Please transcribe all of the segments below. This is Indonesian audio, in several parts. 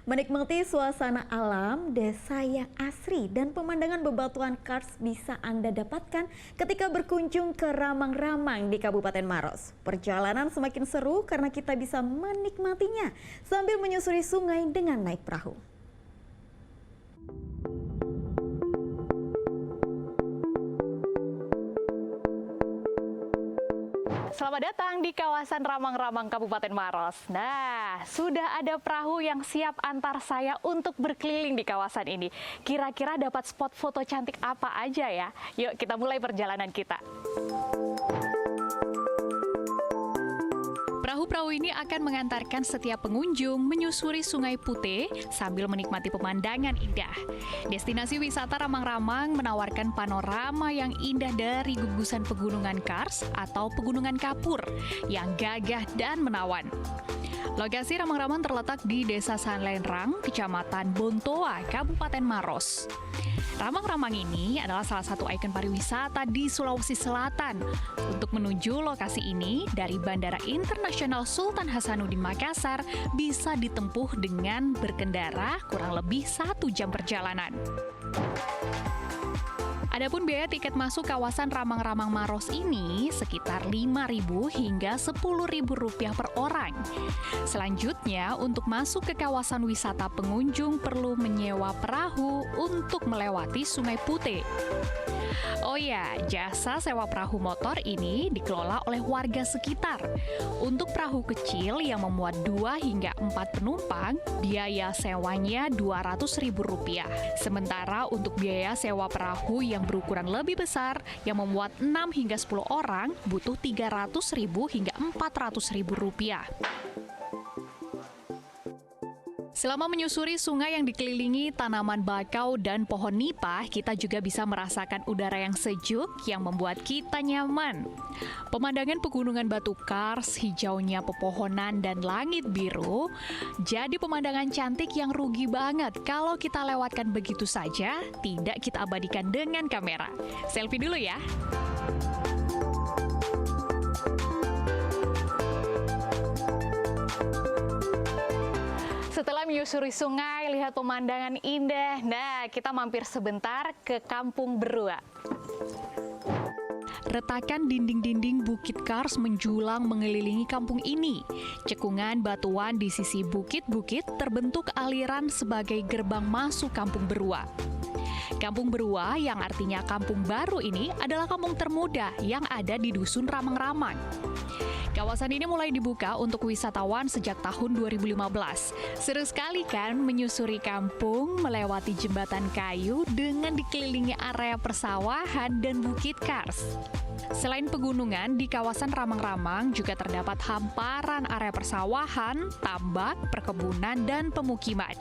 Menikmati suasana alam, desa yang asri, dan pemandangan bebatuan Kars bisa Anda dapatkan ketika berkunjung ke Ramang-Ramang di Kabupaten Maros. Perjalanan semakin seru karena kita bisa menikmatinya sambil menyusuri sungai dengan naik perahu. Selamat datang di kawasan Ramang-Ramang Kabupaten Maros. Nah, sudah ada perahu yang siap antar saya untuk berkeliling di kawasan ini. Kira-kira dapat spot foto cantik apa aja ya? Yuk kita mulai perjalanan kita. Perahu-perahu ini akan mengantarkan setiap pengunjung menyusuri Sungai Putih sambil menikmati pemandangan indah. Destinasi wisata Ramang-Ramang menawarkan panorama yang indah dari gugusan pegunungan Kars atau pegunungan Kapur yang gagah dan menawan. Lokasi Ramang-Ramang terletak di Desa Sanlenrang, Kecamatan Bontoa, Kabupaten Maros. Ramang-Ramang ini adalah salah satu ikon pariwisata di Sulawesi Selatan. Untuk menuju lokasi ini, dari Bandara Internasional Sultan Hasanuddin Makassar bisa ditempuh dengan berkendara kurang lebih 1 jam perjalanan. Adapun biaya tiket masuk kawasan Ramang-Ramang Maros ini sekitar Rp5.000 hingga Rp10.000 per orang. Selanjutnya, untuk masuk ke kawasan wisata pengunjung perlu menyewa perahu untuk melewati Sungai Putih. Oh ya, jasa sewa perahu motor ini dikelola oleh warga sekitar. Untuk perahu kecil yang memuat 2 hingga 4 penumpang, biaya sewanya Rp200.000. Sementara untuk biaya sewa perahu yang berukuran lebih besar yang memuat 6 hingga 10 orang butuh Rp300.000 hingga Rp400.000. Selama menyusuri sungai yang dikelilingi tanaman bakau dan pohon nipah, kita juga bisa merasakan udara yang sejuk yang membuat kita nyaman. Pemandangan pegunungan batu Kars, hijaunya pepohonan dan langit biru, jadi pemandangan cantik yang rugi banget kalau kita lewatkan begitu saja, tidak kita abadikan dengan kamera. Selfie dulu ya. Setelah menyusuri sungai, lihat pemandangan indah, nah kita mampir sebentar ke Kampung Berua. Retakan dinding-dinding Bukit Kars menjulang mengelilingi kampung ini. Cekungan batuan di sisi bukit-bukit terbentuk aliran sebagai gerbang masuk Kampung Berua. Kampung Berua yang artinya kampung baru ini adalah kampung termuda yang ada di Dusun Ramang-Ramang. Kawasan ini mulai dibuka untuk wisatawan sejak tahun 2015. Seru sekali kan menyusuri kampung, melewati jembatan kayu dengan dikelilingi area persawahan dan Bukit Kars. Selain pegunungan, di kawasan Ramang-Ramang juga terdapat hamparan area persawahan, tambak, perkebunan, dan pemukiman.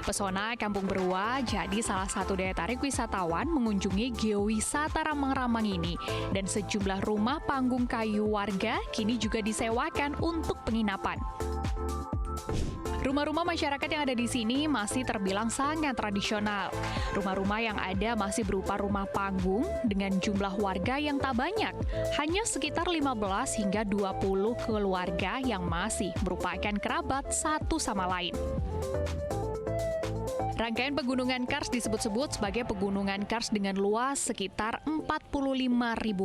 Pesona Kampung Berua jadi salah satu daya tarik wisatawan mengunjungi geowisata Ramang-Ramang ini. Dan sejumlah rumah panggung kayu warga kini juga disewakan untuk penginapan. Rumah-rumah masyarakat yang ada di sini masih terbilang sangat tradisional. Rumah-rumah yang ada masih berupa rumah panggung dengan jumlah warga yang tak banyak, hanya sekitar 15 hingga 20 keluarga yang masih merupakan kerabat satu sama lain. Rangkaian pegunungan Kars disebut-sebut sebagai pegunungan Kars dengan luas sekitar 45.000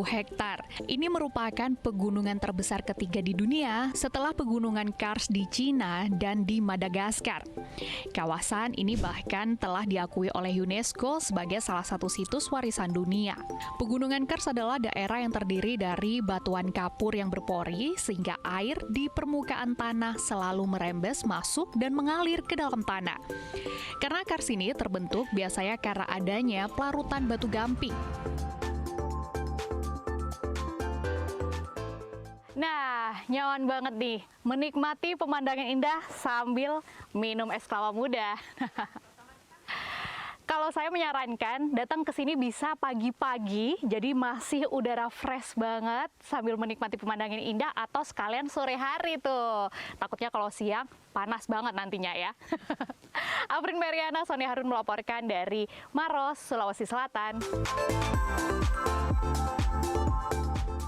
hektar. Ini merupakan pegunungan terbesar ketiga di dunia setelah pegunungan Kars di Cina dan di Madagaskar. Kawasan ini bahkan telah diakui oleh UNESCO sebagai salah satu situs warisan dunia. Pegunungan Kars adalah daerah yang terdiri dari batuan kapur yang berpori sehingga air di permukaan tanah selalu merembes masuk dan mengalir ke dalam tanah. Karena Kars ini terbentuk biasanya karena adanya pelarutan batu gamping. Nah, nyaman banget nih menikmati pemandangan indah sambil minum es kelapa muda. Kalau saya menyarankan datang ke sini bisa pagi-pagi, jadi masih udara fresh banget sambil menikmati pemandangan indah, atau sekalian sore hari tuh. Takutnya kalau siang panas banget nantinya ya. Afrin Meriana, Sony Harun melaporkan dari Maros, Sulawesi Selatan.